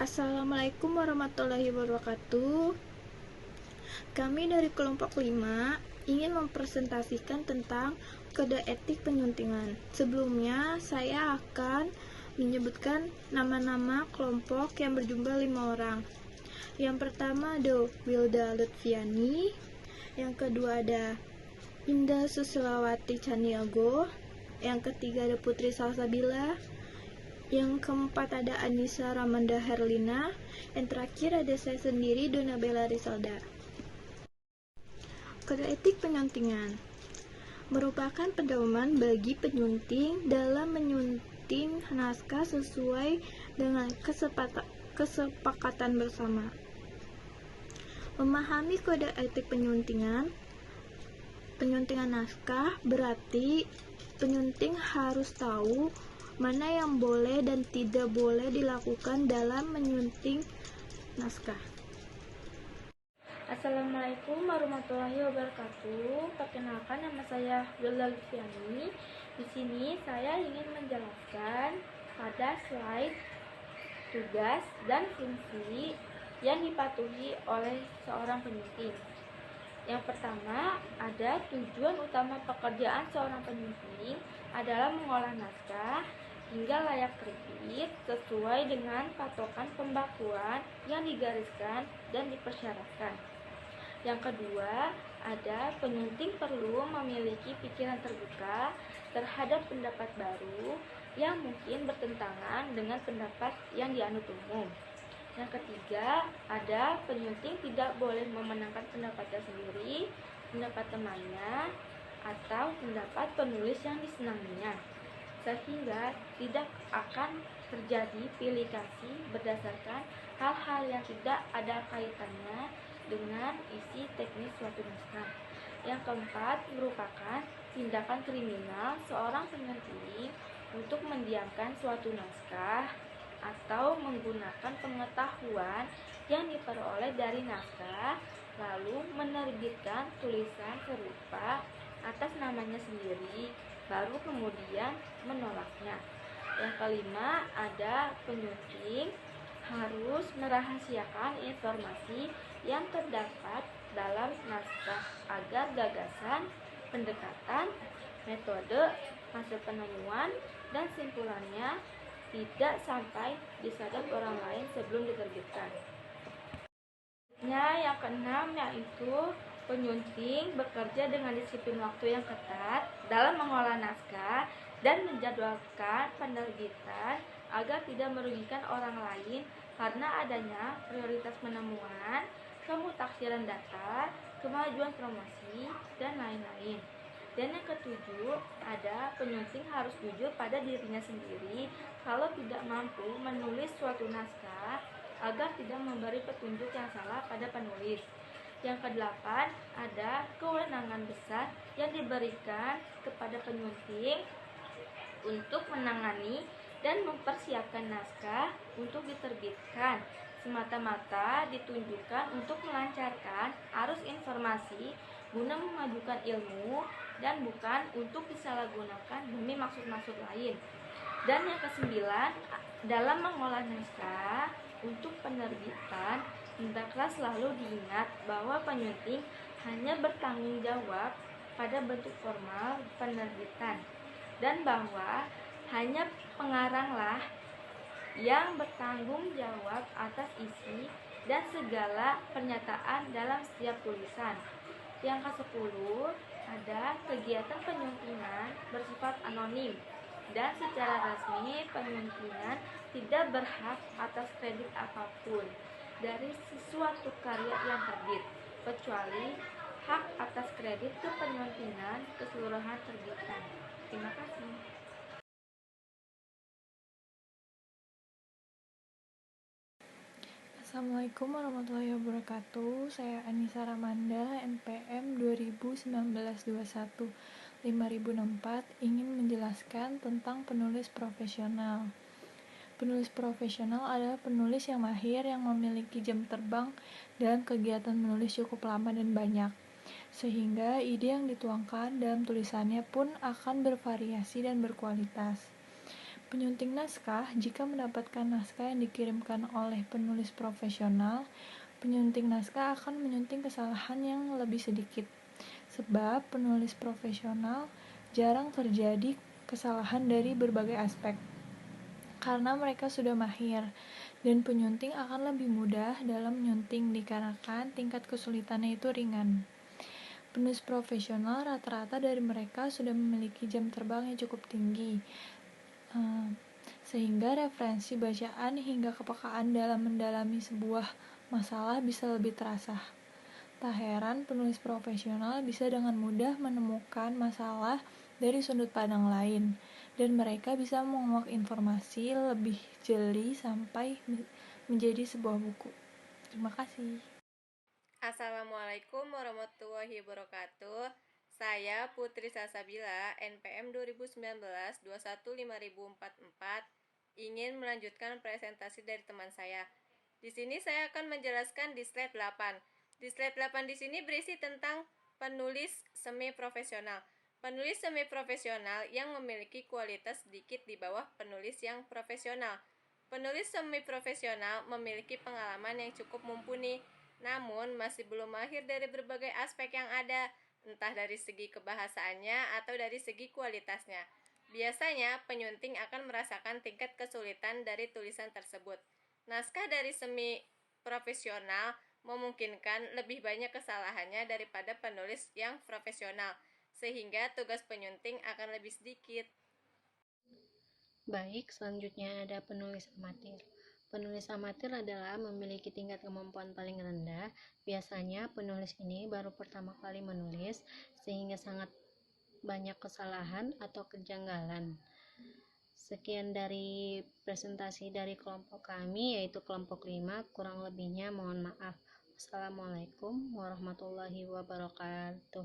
Assalamualaikum warahmatullahi wabarakatuh. Kami dari kelompok 5 ingin mempresentasikan tentang kode etik penyuntingan. Sebelumnya, saya akan menyebutkan nama-nama kelompok yang berjumlah 5 orang. Yang pertama ada Wilda Lutfiani, yang kedua ada Indah Susilawati Caniago, yang ketiga ada Putri Salsabila, yang keempat ada Anissa Ramanda Herlina, yang terakhir ada saya sendiri, Dona Bella Rizalda. Kode etik penyuntingan merupakan pedoman bagi penyunting dalam menyunting naskah sesuai dengan kesepakatan bersama. Memahami kode etik penyuntingan naskah berarti penyunting harus tahu mana yang boleh dan tidak boleh dilakukan dalam menyunting naskah. Assalamualaikum warahmatullahi wabarakatuh. Perkenalkan, nama saya Wilda Lutfiani. Di sini saya ingin menjelaskan pada slide tugas dan fungsi yang dipatuhi oleh seorang penyunting. Yang pertama, ada tujuan utama pekerjaan seorang penyunting adalah mengolah naskah hingga layak terbit sesuai dengan patokan pembakuan yang digariskan dan dipersyaratkan. Yang kedua, ada penyunting perlu memiliki pikiran terbuka terhadap pendapat baru yang mungkin bertentangan dengan pendapat yang dianut umum. Yang ketiga, ada penyunting tidak boleh memenangkan pendapatnya sendiri, pendapat temannya, atau pendapat penulis yang disenanginya, sehingga tidak akan terjadi pilih kasih berdasarkan hal-hal yang tidak ada kaitannya dengan isi teknis suatu naskah. Yang keempat, merupakan tindakan kriminal seorang penyunting untuk mendiamkan suatu naskah atau menggunakan pengetahuan yang diperoleh dari naskah lalu menerbitkan tulisan serupa atas namanya sendiri, baru kemudian menolaknya. Yang kelima, ada penyunting harus merahasiakan informasi yang terdapat dalam naskah agar gagasan, pendekatan, metode, hasil penemuan, dan simpulannya tidak sampai disadap orang lain sebelum diterbitkan. Yang keenam, yaitu penyunting bekerja dengan disiplin waktu yang ketat dalam mengolah naskah dan menjadwalkan penerbitan agar tidak merugikan orang lain karena adanya prioritas penemuan, pemutakhirian data, kemajuan promosi, dan lain-lain. Dan yang ketujuh, ada penyunting harus jujur pada dirinya sendiri kalau tidak mampu menulis suatu naskah agar tidak memberi petunjuk yang salah pada penulis. Yang kedelapan, ada kewenangan besar yang diberikan kepada penyunting untuk menangani dan mempersiapkan naskah untuk diterbitkan, semata-mata ditunjukkan untuk melancarkan arus informasi guna memajukan ilmu dan bukan untuk disalahgunakan demi maksud-maksud lain. Dan yang kesembilan, dalam mengolah naskah untuk penerbitan, hendaklah selalu diingat bahwa penyunting hanya bertanggung jawab pada bentuk formal penerbitan dan bahwa hanya pengaranglah yang bertanggung jawab atas isi dan segala pernyataan dalam setiap tulisan. Yang ke-10, ada kegiatan penyuntingan bersifat anonim dan secara resmi penyuntingan tidak berhak atas kredit apapun dari sesuatu karya yang terbit, kecuali hak atas kredit kepenyuntingan keseluruhan terbitan. Terima kasih. Assalamualaikum warahmatullahi wabarakatuh. Saya Anissa Ramanda, NPM 2019-21 5004, ingin menjelaskan tentang penulis profesional. Penulis profesional adalah penulis yang mahir yang memiliki jam terbang dan kegiatan menulis cukup lama dan banyak, sehingga ide yang dituangkan dalam tulisannya pun akan bervariasi dan berkualitas. Penyunting naskah, jika mendapatkan naskah yang dikirimkan oleh penulis profesional, penyunting naskah akan menyunting kesalahan yang lebih sedikit. Sebab penulis profesional jarang terjadi kesalahan dari berbagai aspek. Karena mereka sudah mahir, dan penyunting akan lebih mudah dalam menyunting dikarenakan tingkat kesulitannya itu ringan. Penulis profesional rata-rata dari mereka sudah memiliki jam terbang yang cukup tinggi, sehingga referensi bacaan hingga kepekaan dalam mendalami sebuah masalah bisa lebih terasa. Tak heran penulis profesional bisa dengan mudah menemukan masalah dari sudut pandang lain, dan mereka bisa menguak informasi lebih jeli sampai menjadi sebuah buku. Terima kasih. Assalamualaikum warahmatullahi wabarakatuh. Saya Putri Sasabila, NPM 2019-215044, ingin melanjutkan presentasi dari teman saya. Di sini saya akan menjelaskan di slide 8. Di slide 8 di sini berisi tentang penulis semi profesional. Penulis semi profesional yang memiliki kualitas sedikit di bawah penulis yang profesional. Penulis semi profesional memiliki pengalaman yang cukup mumpuni, namun masih belum mahir dari berbagai aspek yang ada, entah dari segi kebahasaannya atau dari segi kualitasnya. Biasanya, penyunting akan merasakan tingkat kesulitan dari tulisan tersebut. Naskah dari semi profesional memungkinkan lebih banyak kesalahannya daripada penulis yang profesional, sehingga tugas penyunting akan lebih sedikit. Baik, selanjutnya ada penulis amatir. Penulis amatir adalah memiliki tingkat kemampuan paling rendah. Biasanya penulis ini baru pertama kali menulis, sehingga sangat banyak kesalahan atau kejanggalan. Sekian dari presentasi dari kelompok kami, yaitu kelompok 5. Kurang lebihnya mohon maaf. Wassalamualaikum warahmatullahi wabarakatuh.